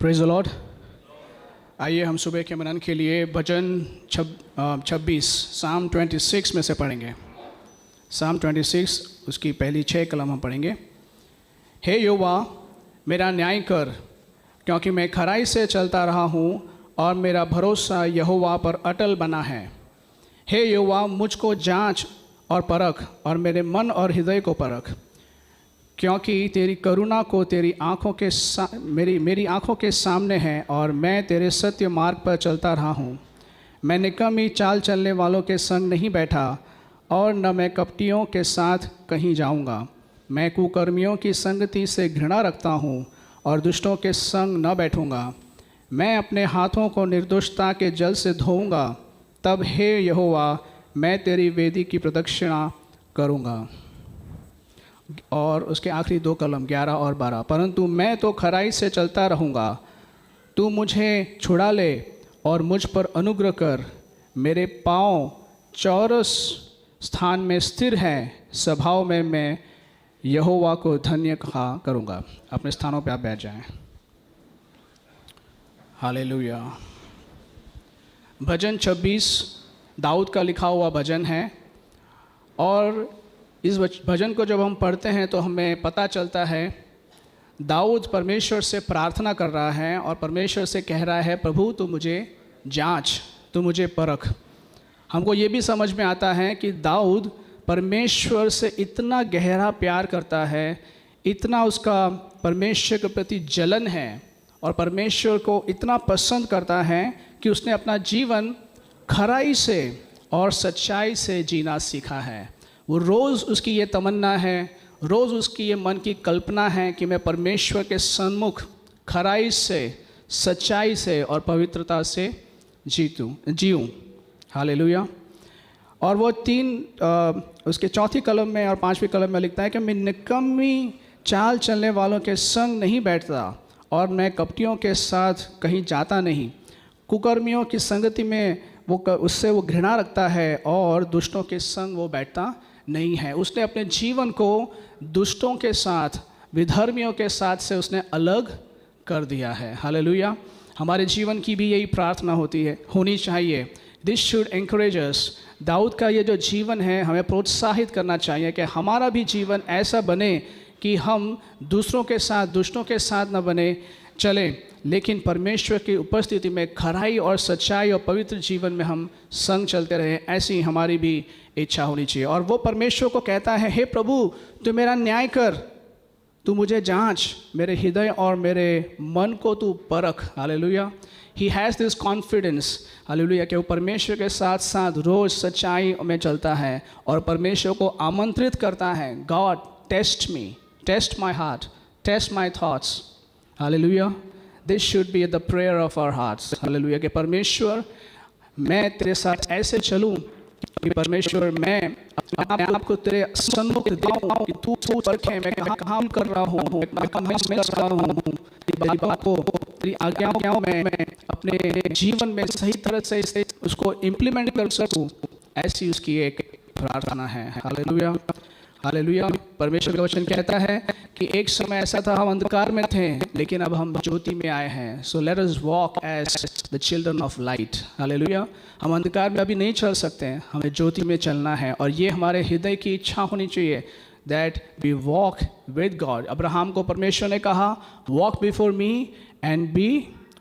Praise the Lord. आइए हम सुबह के मनन के लिए भजन 26 साम 26 में से पढ़ेंगे। साम 26 उसकी पहली 6 कलम हम पढ़ेंगे। हे यहोवा मेरा न्याय कर, क्योंकि मैं खराई से चलता रहा हूँ और मेरा भरोसा यहोवा पर अटल बना है। हे यहोवा मुझको जांच और परख और मेरे मन और हृदय को परख, क्योंकि तेरी करुणा को तेरी आँखों के मेरी आँखों के सामने है और मैं तेरे सत्य मार्ग पर चलता रहा हूँ। मैं निकम्मी चाल चलने वालों के संग नहीं बैठा और न मैं कपटियों के साथ कहीं जाऊँगा। मैं कुकर्मियों की संगति से घृणा रखता हूँ और दुष्टों के संग न बैठूँगा। मैं अपने हाथों को निर्दोषता के जल से धोऊँगा, तब हे यहोवा मैं तेरी वेदी की प्रदक्षिणा करूँगा। और उसके आखिरी 2 कलम 11 और 12। परंतु मैं तो खराई से चलता रहूँगा, तू मुझे छुड़ा ले और मुझ पर अनुग्रह कर। मेरे पाँव चौरस स्थान में स्थिर हैं, सभाओं में मैं यहोवा को धन्य कहा करूँगा। अपने स्थानों पे आप बैठ जाएं। हालेलुया। भजन 26 दाऊद का लिखा हुआ भजन है और इस भजन को जब हम पढ़ते हैं तो हमें पता चलता है दाऊद परमेश्वर से प्रार्थना कर रहा है और परमेश्वर से कह रहा है, प्रभु तू मुझे जांच, तू मुझे परख। हमको ये भी समझ में आता है कि दाऊद परमेश्वर से इतना गहरा प्यार करता है, इतना उसका परमेश्वर के प्रति जलन है और परमेश्वर को इतना पसंद करता है कि उसने अपना जीवन खराई से और सच्चाई से जीना सीखा है। वो रोज़ उसकी ये तमन्ना है, रोज़ उसकी ये मन की कल्पना है कि मैं परमेश्वर के सन्मुख खराई से, सच्चाई से और पवित्रता से जीऊँ। हालेलुया। और वो उसके 4 कलम में और 5वीं कलम में लिखता है कि मैं निकम्मी चाल चलने वालों के संग नहीं बैठता और मैं कपटियों के साथ कहीं जाता नहीं। कुकर्मियों की संगति में उससे वो घृणा रखता है और दुष्टों के संग वो बैठता नहीं है। उसने अपने जीवन को दुष्टों के साथ, विधर्मियों के साथ से उसने अलग कर दिया है। हालेलुया। हमारे जीवन की भी यही प्रार्थना होनी चाहिए। दिस शुड एनकरेज अस। दाऊद का ये जो जीवन है हमें प्रोत्साहित करना चाहिए कि हमारा भी जीवन ऐसा बने कि हम दूसरों के साथ, दुष्टों के साथ न बने चलें, लेकिन परमेश्वर की उपस्थिति में खराई और सच्चाई और पवित्र जीवन में हम संग चलते रहें। ऐसी हमारी भी इच्छा होनी चाहिए। और वो परमेश्वर को कहता है, हे प्रभु तू मेरा न्याय कर, तू मुझे जांच, मेरे हृदय और मेरे मन को तू परख। Hallelujah. He has this confidence, hallelujah, कि वो परमेश्वर के साथ साथ रोज़ सच्चाई में चलता है और परमेश्वर को आमंत्रित करता है, God test me, test my heart, test my thoughts. Hallelujah. This should be the prayer of our hearts. Hallelujah. कि परमेश्वर मैं तेरे साथ ऐसे चलूं कि परमेश्वर मैं अपने आप को तेरे सन्मुख दिखाऊं कि तू परखे मैं कहाँ कर रहा हूँ, मैं कहाँ कर रहा हूँ, तेरी बात को, तेरी आज्ञाओं में मैं अपने जीवन में सही तरह से उसको इम्प्लीमेंट कर सकूँ। ऐसी उसकी एक प्रार्थना है। हालेलुया। हालेलुया। परमेश्वर का वचन कहता है कि एक समय ऐसा था हम अंधकार में थे, लेकिन अब हम ज्योति में आए हैं। So let us walk as the children of light. Hallelujah. हम अंधकार में अभी नहीं चल सकते हैं, हमें ज्योति में चलना है और ये हमारे हृदय की इच्छा होनी चाहिए that we walk with God. Abraham को परमेश्वर ने कहा, walk before me and be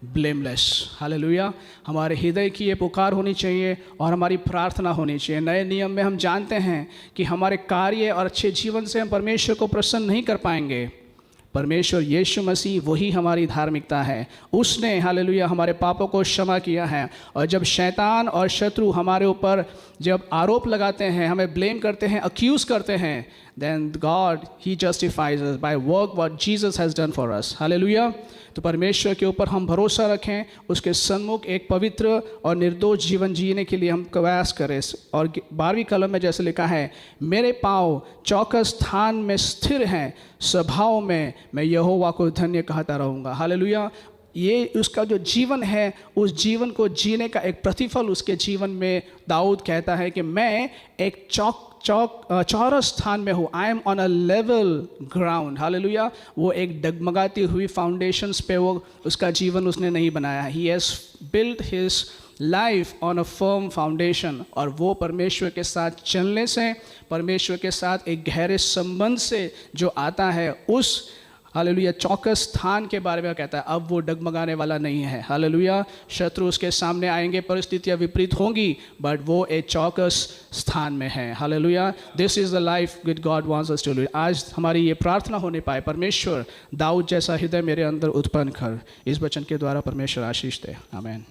blameless. Hallelujah. हमारे हृदय की ये पुकार होनी चाहिए और हमारी प्रार्थना होनी चाहिए। नए नियम में हम जानते हैं कि हमारे कार्य और अच्छे जीवन से हम परमेश्वर को प्रसन्न नहीं कर पाएंगे। परमेश्वर यीशु मसीह वही हमारी धार्मिकता है। उसने, हालेलुया, हमारे पापों को क्षमा किया है। और जब शैतान और शत्रु हमारे ऊपर जब आरोप लगाते हैं, हमें ब्लेम करते हैं, अक्यूज़ करते हैं, then God he justifies us by work what Jesus has done for us. Hallelujah. तो परमेश्वर के ऊपर हम भरोसा रखें, उसके सन्मुख एक पवित्र और निर्दोष जीवन जीने के लिए हम प्रयास करें। और 12वीं कलम में जैसे लिखा है, मेरे पाँव चौकस स्थान में स्थिर हैं, सभाओं में मैं यहोवा को धन्य कहता रहूँगा। हालेलुया। ये उसका जो जीवन है, उस जीवन को जीने का एक प्रतिफल उसके जीवन में दाऊद कहता है कि मैं एक चौरस स्थान में हूँ। I am on a level ground. Hallelujah. वो एक डगमगाती हुई फाउंडेशंस पे वो उसका जीवन उसने नहीं बनाया। He has built his life on a firm foundation. और वो परमेश्वर के साथ चलने से, परमेश्वर के साथ एक गहरे संबंध से जो आता है, उस हालेलुया चौकस स्थान के बारे में कहता है अब वो डगमगाने वाला नहीं है। हालेलुया। शत्रु उसके सामने आएंगे, परिस्थितियां विपरीत होंगी, बट वो एक चौकस स्थान में है। Hallelujah. This is the life with God wants us to live. आज हमारी ये प्रार्थना होने पाए, परमेश्वर दाऊद जैसा हृदय मेरे अंदर उत्पन्न कर। इस वचन के द्वारा परमेश्वर आशीष दे। आमीन।